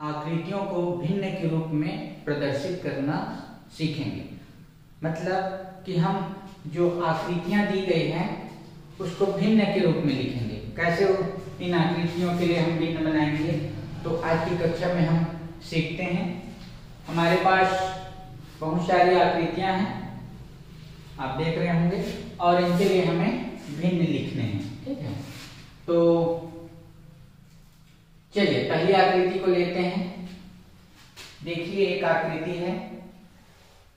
आकृतियों को भिन्न के रूप में प्रदर्शित करना सीखेंगे। मतलब कि हम जो आकृतियां दी गई हैं उसको भिन्न के रूप में लिखेंगे। कैसे इन आकृतियों के लिए हम भिन्न बनाएंगे, तो आज की कक्षा में हम सीखते हैं। हमारे पास बहुत सारी आकृतियां हैं, आप देख रहे होंगे, और इनके लिए हमें भिन्न लिखने हैं। ठीक है, तो चलिए पहली आकृति को लेते हैं। देखिए एक आकृति है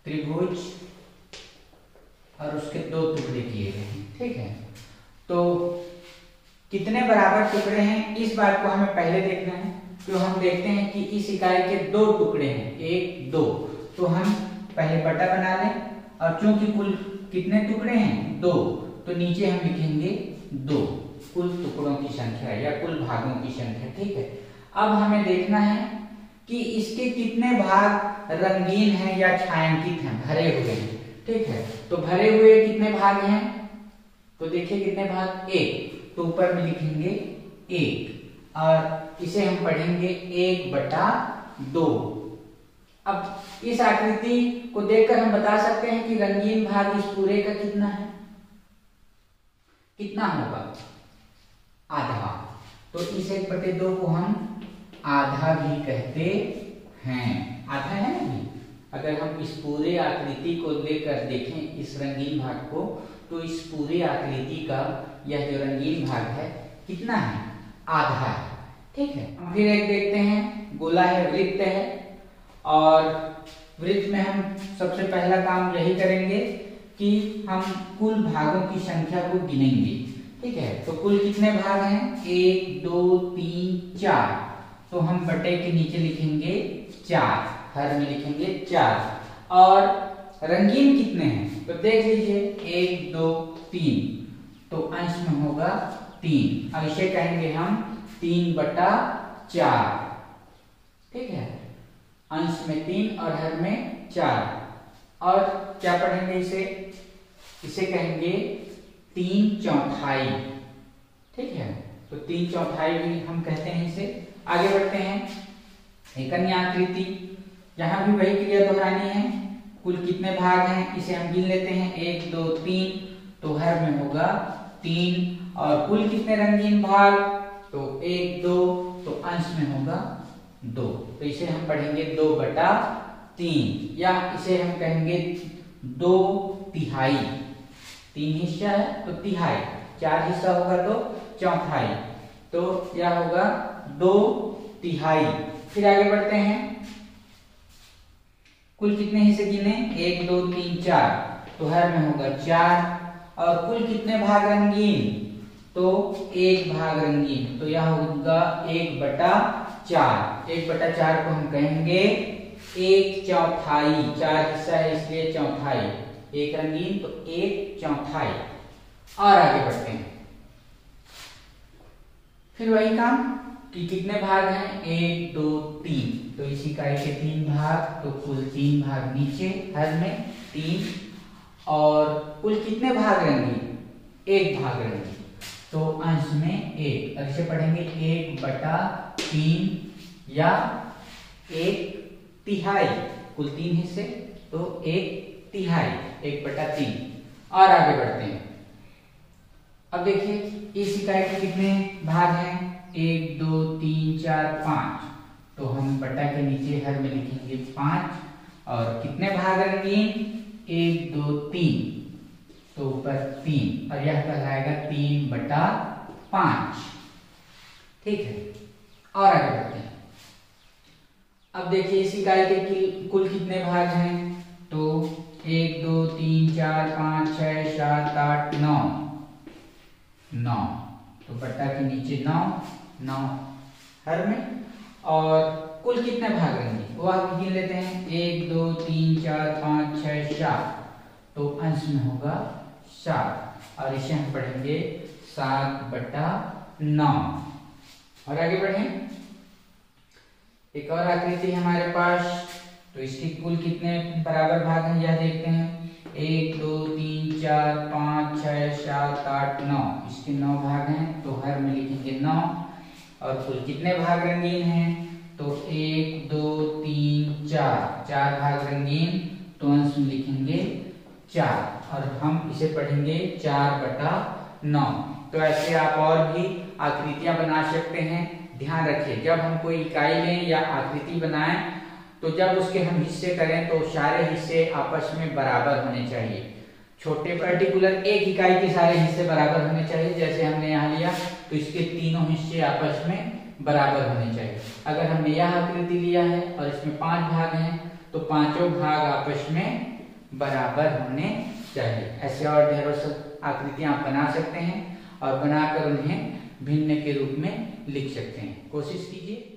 त्रिभुज और उसके दो टुकड़े किए गए हैं। ठीक है, तो कितने बराबर टुकड़े हैं इस बात को हमें पहले देखना है। तो हम देखते हैं कि इस इकाई के दो टुकड़े हैं, एक दो, तो हम पहले बटा बना लें, और चूंकि कुल कितने टुकड़े हैं, दो, तो नीचे हम लिखेंगे दो, कुल टुकड़ों की संख्या या कुल भागों की संख्या। ठीक है, अब हमें देखना है कि इसके कितने भाग रंगीन हैं या छायांकित हैं, भरे हुए हैं। ठीक है, तो भरे हुए कितने भाग हैं, तो देखिए कितने भाग, एक, तो ऊपर में लिखेंगे एक, और इसे हम पढ़ेंगे 1/2। अब इस आकृति को देखकर हम बता सकते हैं कि रंगीन भाग इस पूरे का कितना है, कितना होगा, आधा। तो इस 1/2 को हम आधा भी कहते हैं, आधा है ना। अगर हम इस पूरे आकृति को लेकर देखें, इस रंगीन भाग को, तो इस पूरे आकृति का यह जो रंगीन भाग है कितना है, आधा है। ठीक है, फिर एक देखते हैं, गोला है, वृत्त है, और वृत्त में हम सबसे पहला काम यही करेंगे कि हम कुल भागों की संख्या को गिनेंगे। ठीक है, तो कुल कितने भाग हैं, 1 2 3 4, तो हम बटे के नीचे लिखेंगे 4, हर में लिखेंगे 4, और रंगीन कितने हैं, तो देख लीजिए 1 2 3, तो अंश में होगा 3, अब इसे कहेंगे हम 3/4। ठीक है, अंश में 3 और हर में 4, और क्या पढ़ेंगे इसे कहेंगे 3/4। ठीक है, तो 3/4 भी हम कहते हैं इसे। आगे बढ़ते हैं, एक अन्य आकृति, यहां भी वही क्रिया दोहरानी है। कुल कितने भाग हैं इसे हम गिन लेते हैं, 1 2 3, तो हर में होगा 3, और कुल कितने रंगीन भाग, तो 1 2, तो अंश में होगा 2, तो इसे हम पढ़ेंगे 2/3, या इसे हम कहेंगे 2/3। 3 हिस्सा है तो तिहाई, 4 हिस्सा होगा तो चौथाई, तो यह होगा 2/3। फिर आगे बढ़ते हैं, कुल कितने हिस्से गिने, 1 2 3 4, तो हर में होगा 4, और कुल कितने भाग रंगीन, तो 1 भाग रंगीन, तो यह होगा 1/4। 1/4 को हम कहेंगे 1/4, 4 हिस्सा है इसलिए चौथाई, 1 रंगीन तो 1/4। और आगे बढ़ते हैं, फिर वही काम कि कितने भाग हैं, 1 2 3, तो इस इकाई के 3 भाग, तो कुल 3 भाग नीचे, हर में 3, और कुल कितने भाग रंगीन, 1 भाग रंगीन, तो अंश में 1, और इसे पढ़ेंगे 1/3 या 1/3, कुल 3 हिस्से तो 1/3, 1/3। और आगे बढ़ते हैं, अब देखिए इस इकाई के कितने भाग हैं, 1 2 3 4 5, तो हम बटा के नीचे हर में लिखेंगे 5, और कितने भाग रंगीन, 1 2 3, तो ऊपर 3, और यह कहलाएगा 3/5। ठीक है, और आगे बढ़ते हैं, अब देखिए इस इकाई के कुल कितने भाग हैं, तो 1 2 3 4 5 6 7 8 9, तो बट्टा के नीचे 9 हर में, और कुल कितने भाग रहेंगे वो आप गिन लेते हैं, 1 2 3 4 5 6 7, तो अंश में होगा 7, और इसे हम पढ़ेंगे 7/9। और आगे बढ़ें, एक और आकृति हमारे पास, तो इसके कुल कितने बराबर भाग हैं यह देखते हैं, 1 2 3 4 5 6 7 8 9, इसके 9 भाग हैं, तो हर में लिखेंगे 9, और कुल कितने भाग रंगीन हैं, तो 1 2 3 4, 4 भाग रंगीन, तो अंश में लिखेंगे 4 और हम इसे पढ़ेंगे 4/9। तो ऐसे आप और भी आकृतियां बना सकते हैं। ध्यान रखिए, जब हम कोई इकाई लें या आकृति बनाएं तो जब उसके हम हिस्से करें तो सारे हिस्से आपस में बराबर होने चाहिए। छोटे पर्टिकुलर एक इकाई के सारे हिस्से बराबर होने चाहिए। जैसे हमने यहाँ लिया तो इसके तीनों हिस्से आपस में बराबर होने चाहिए। अगर हमने यह आकृति लिया है और इसमें 5 भाग हैं तो पांचों भाग आपस में बराबर होने चाहिए। ऐसे और ढेरों से आकृतियां आप बना सकते हैं और बनाकर उन्हें भिन्न के रूप में लिख सकते हैं। कोशिश कीजिए।